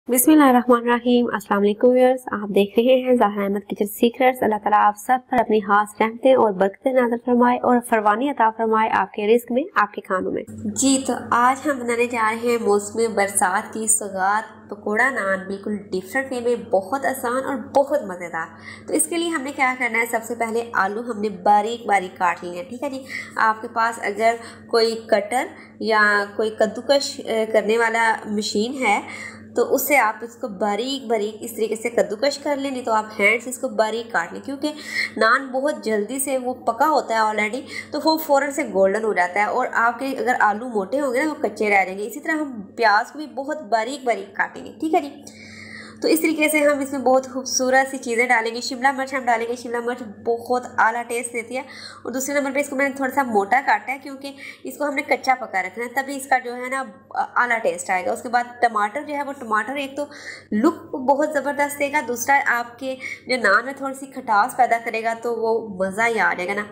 बिस्मिल्लाहिर्रहमानिर्रहीम। अस्सलाम वालेकुम व्यूअर्स, आप देख रहे हैं ज़हरा अहमद किचन सीक्रेट्स। अल्लाह ताला आप सब पर अपनी खास रहमतें और बरकतें नाज़िल फरमाए और फरवानी अता फरमाए आपके रिस्क में, आपके खानों में। जी तो आज हम बनाने जा रहे हैं मौसम बरसात की सौगात पकोड़ा नान, बिल्कुल डिफरेंट वे में, बहुत आसान और बहुत मज़ेदार। तो इसके लिए हमने क्या करना है, सबसे पहले आलू हमने बारीक बारीक काट लिए हैं। ठीक है जी, आपके पास अगर कोई कटर या कोई कद्दूकश करने वाला मशीन है तो उससे आप इसको बारीक बारीक इस तरीके से कद्दूकश कर लें, नहीं तो आप हैंड से इसको बारीक काट लें, क्योंकि नान बहुत जल्दी से वो पका होता है ऑलरेडी, तो वो फ़ौरन से गोल्डन हो जाता है और आपके अगर आलू मोटे होंगे ना वो कच्चे रह जाएंगे। इसी तरह हम प्याज को भी बहुत बारीक बारीक काटेंगे। ठीक है जी, तो इस तरीके से हम इसमें बहुत खूबसूरत सी चीज़ें डालेंगे। शिमला मिर्च हम डालेंगे, शिमला मिर्च बहुत आला टेस्ट देती है। और दूसरे नंबर पे इसको मैंने थोड़ा सा मोटा काटा है, क्योंकि इसको हमने कच्चा पका रखना है, तभी इसका जो है ना आला टेस्ट आएगा। उसके बाद टमाटर जो है वो टमाटर एक तो लुक बहुत ज़बरदस्त देगा, दूसरा आपके जो नान में थोड़ी सी खटास पैदा करेगा, तो वो मज़ा ही आ जाएगा ना।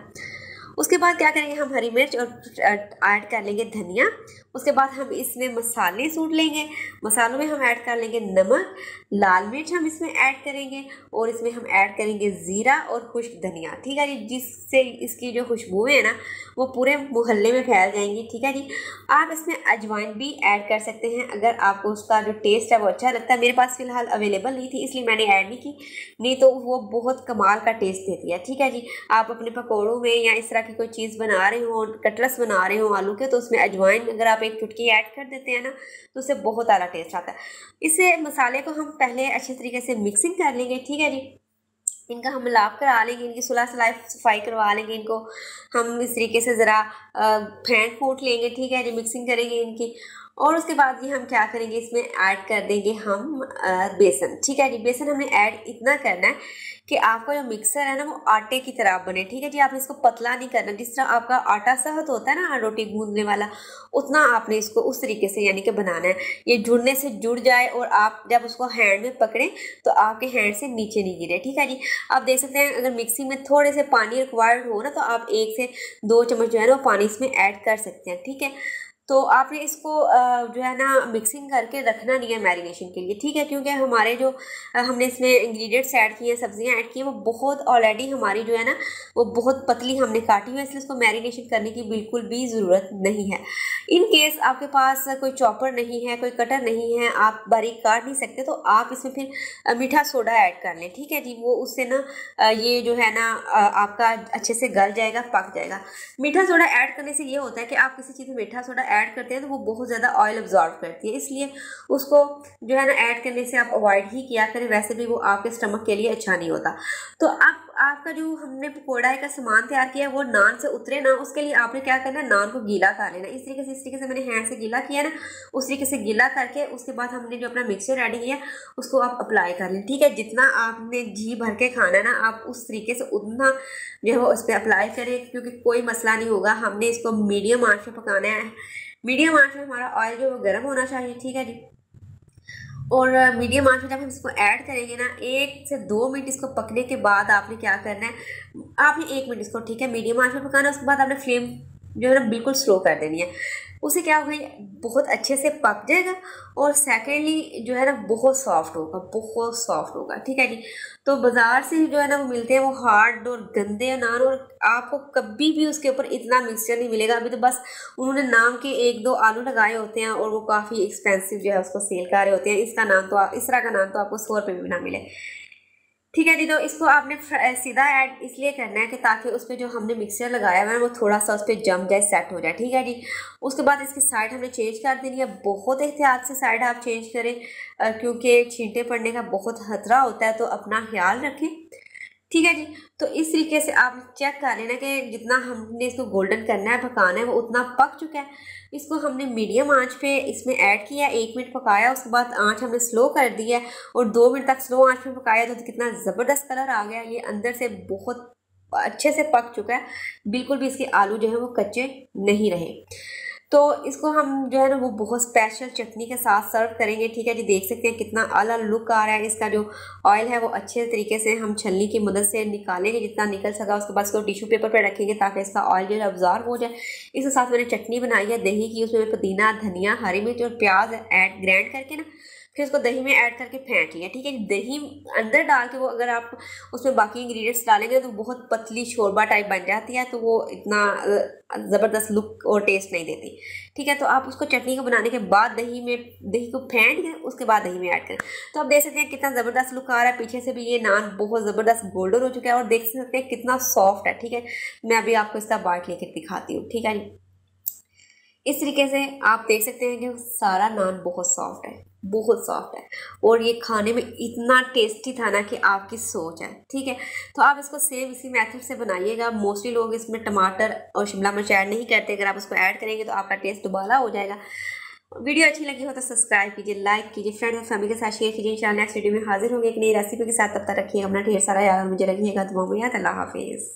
उसके बाद क्या करेंगे, हम हरी मिर्च और ऐड कर लेंगे धनिया। उसके बाद हम इसमें मसाले सूट लेंगे, मसालों में हम ऐड कर लेंगे नमक, लाल मिर्च हम इसमें ऐड करेंगे और इसमें हम ऐड करेंगे ज़ीरा और खुश्क धनिया। ठीक है जी, जिससे इसकी जो खुशबू है ना वो पूरे मोहल्ले में फैल जाएंगी। ठीक है जी, आप इसमें अजवाइन भी ऐड कर सकते हैं अगर आपको उसका जो टेस्ट है वो अच्छा लगता है। मेरे पास फ़िलहाल अवेलेबल नहीं थी इसलिए मैंने ऐड नहीं की, नहीं तो वो बहुत कमाल का टेस्ट देती है। ठीक है जी, आप अपने पकौड़ों में या इस तरह की कोई चीज़ बना रहे हो, कटलेट्स बना रहे हो आलू के, तो उसमें अजवाइन अगर आप एक चुटकी ऐड कर देते हैं ना तो उससे बहुत आला टेस्ट आता है। इससे मसाले को हम पहले अच्छे तरीके से मिक्सिंग कर लेंगे। ठीक है जी, इनका हम मिलाप करा लेंगे, इनकी सुलह सलाई सफाई करवा लेंगे, इनको हम इस तरीके से ज़रा फेंट फूट लेंगे। ठीक है जी, मिक्सिंग करेंगे इनकी। और उसके बाद ये हम क्या करेंगे, इसमें ऐड कर देंगे हम बेसन। ठीक है जी, बेसन हमने ऐड इतना करना है कि आपका जो मिक्सर है ना वो आटे की तरह बने। ठीक है जी, आपने इसको पतला नहीं करना, जिस तरह आपका आटा सहत होता है ना रोटी गूंदने वाला, उतना आपने इसको उस तरीके से यानी कि बनाना है, ये जुड़ने से जुड़ जाए और आप जब उसको हैंड में पकड़ें तो आपके हैंड से नीचे नहीं गिरे। ठीक है जी, आप देख सकते हैं अगर मिक्सिंग में थोड़े से पानी रिक्वायर्ड हो ना तो आप 1 से 2 चम्मच जो है ना वो पानी इसमें ऐड कर सकते हैं। ठीक है, तो आपने इसको जो है ना मिक्सिंग करके रखना नहीं है मैरिनेशन के लिए। ठीक है, क्योंकि हमारे जो हमने इसमें इंग्रेडिएंट्स ऐड किए हैं, सब्जियां ऐड की हैं, वो बहुत ऑलरेडी हमारी जो है ना वो बहुत पतली हमने काटी हुई है, इसलिए इसको मैरिनेशन करने की बिल्कुल भी ज़रूरत नहीं है। इन केस आपके पास कोई चॉपर नहीं है, कोई कटर नहीं है, आप बारीक काट नहीं सकते, तो आप इसमें फिर मीठा सोडा ऐड कर लें। ठीक है जी, वो उससे ना ये जो है ना आपका अच्छे से गल जाएगा, पक जाएगा। मीठा सोडा ऐड करने से ये होता है कि आप किसी चीज़ में मीठा सोडा ऐड करते हैं तो वो बहुत ज़्यादा ऑयल अब्जॉर्ब करती है, इसलिए उसको जो है ना ऐड करने से आप अवॉइड ही किया करें, वैसे भी वो आपके स्टमक के लिए अच्छा नहीं होता। तो अब आपका जो हमने पकौड़ा का सामान तैयार किया है वो नान से उतरे ना, उसके लिए आपने क्या करना है, नान को गीला कर लेना। इस तरीके से मैंने हैंड से गीला किया ना, उस तरीके से गीला करके उसके बाद हमने जो अपना मिक्सचर रेडी किया उसको आप अप्लाई कर लें। ठीक है, जितना आपने घी भर के खाना है ना आप उस तरीके से उतना जो है वो उस पर अप्लाई करें, क्योंकि कोई मसला नहीं होगा। हमने इसको मीडियम आंच पे पकाना है, मीडियम आंच में हमारा ऑयल जो है वो गर्म होना चाहिए। ठीक है जी, और मीडियम आंच में जब हम इसको ऐड करेंगे ना 1 से 2 मिनट इसको पकने के बाद आपने क्या करना है, आपने 1 मिनट इसको ठीक है मीडियम आंच में पकाना है, उसके बाद आपने फ्लेम जो है ना बिल्कुल स्लो कर देनी है। उससे क्या होगा, बहुत अच्छे से पक जाएगा और सेकेंडली जो है ना बहुत सॉफ्ट होगा, बहुत सॉफ्ट होगा। ठीक है जी, तो बाज़ार से जो है ना वो मिलते हैं वो हार्ड और गंदे नान, और आपको कभी भी उसके ऊपर इतना मिक्सचर नहीं मिलेगा। अभी तो बस उन्होंने नाम के 1-2 आलू लगाए होते हैं और वो काफ़ी एक्सपेंसिव जो है उसको सेल कर रहे होते हैं। इसका नाम तो इस तरह का नाम तो आपको 100 रुपये में भी ना मिले। ठीक है जी, तो इसको आपने सीधा ऐड इसलिए करना है कि ताकि उस पर जो हमने मिक्सचर लगाया हुआ है वो थोड़ा सा उस पर जम जाए, सेट हो जाए। ठीक है जी, उसके बाद इसकी साइड हमने चेंज कर देनी है। बहुत एहतियात से साइड आप चेंज करें, क्योंकि छींटे पड़ने का बहुत खतरा होता है, तो अपना ख्याल रखें। ठीक है जी, तो इस तरीके से आप चेक कर लेना कि जितना हमने इसको गोल्डन करना है, पकाना है, वो उतना पक चुका है। इसको हमने मीडियम आंच पे इसमें ऐड किया, 1 मिनट पकाया, उसके बाद आंच हमने स्लो कर दी है और 2 मिनट तक स्लो आंच पे पकाया, तो कितना ज़बरदस्त कलर आ गया। ये अंदर से बहुत अच्छे से पक चुका है, बिल्कुल भी इसके आलू जो है वो कच्चे नहीं रहे। तो इसको हम जो है ना वो बहुत स्पेशल चटनी के साथ सर्व करेंगे। ठीक है जी, देख सकते हैं कितना अलग लुक आ रहा है। इसका जो ऑयल है वो अच्छे तरीके से हम छलनी की मदद से निकालेंगे, जितना निकल सका। उसके बाद इसको टिश्यू पेपर पर रखेंगे ताकि इसका ऑयल जो है अब्जॉर्ब हो जाए। इसके साथ मैंने चटनी बनाई है दही की, उसमें पुदीना, धनिया, हरी मिर्च और प्याज ऐड ग्राइंड करके ना फिर उसको दही में ऐड करके फेंट लिया, ठीक है। दही अंदर डाल के वो अगर आप उसमें बाकी इंग्रेडिएंट्स डालेंगे तो बहुत पतली शोरबा टाइप बन जाती है, तो वो इतना ज़बरदस्त लुक और टेस्ट नहीं देती, ठीक है। तो आप उसको चटनी को बनाने के बाद दही को फेंट के उसके बाद दही में ऐड करें। तो आप देख सकते हैं कितना ज़बरदस्त लुक आ रहा है। पीछे से भी ये नान बहुत ज़बरदस्त गोल्डन हो चुका है और देख सकते हैं कितना सॉफ्ट है, ठीक है। मैं अभी आपको इसका बाइट लेकर दिखाती हूँ, ठीक है। इस तरीके से आप देख सकते हैं कि सारा नान बहुत सॉफ्ट है, बहुत सॉफ्ट है, और ये खाने में इतना टेस्टी था ना कि आपकी सोच है, ठीक है। तो आप इसको सेम इसी मेथड से बनाइएगा। मोस्टली लोग इसमें टमाटर और शिमला मिर्च ऐड नहीं करते, अगर आप उसको ऐड करेंगे तो आपका टेस्ट दोबारा हो जाएगा। वीडियो अच्छी लगी हो तो सब्सक्राइब कीजिए, लाइक कीजिए, फ्रेंड्स और फैमिली के साथ शेयर कीजिए। इंशाल्लाह नेक्स्ट वीडियो में हाजिर होंगे एक नई रेसिपी के साथ। तब तक रखिएगा अपना ढेर सारा याद, मुझे रखिएगा दुआ में याद। अल्लाह हाफिज़।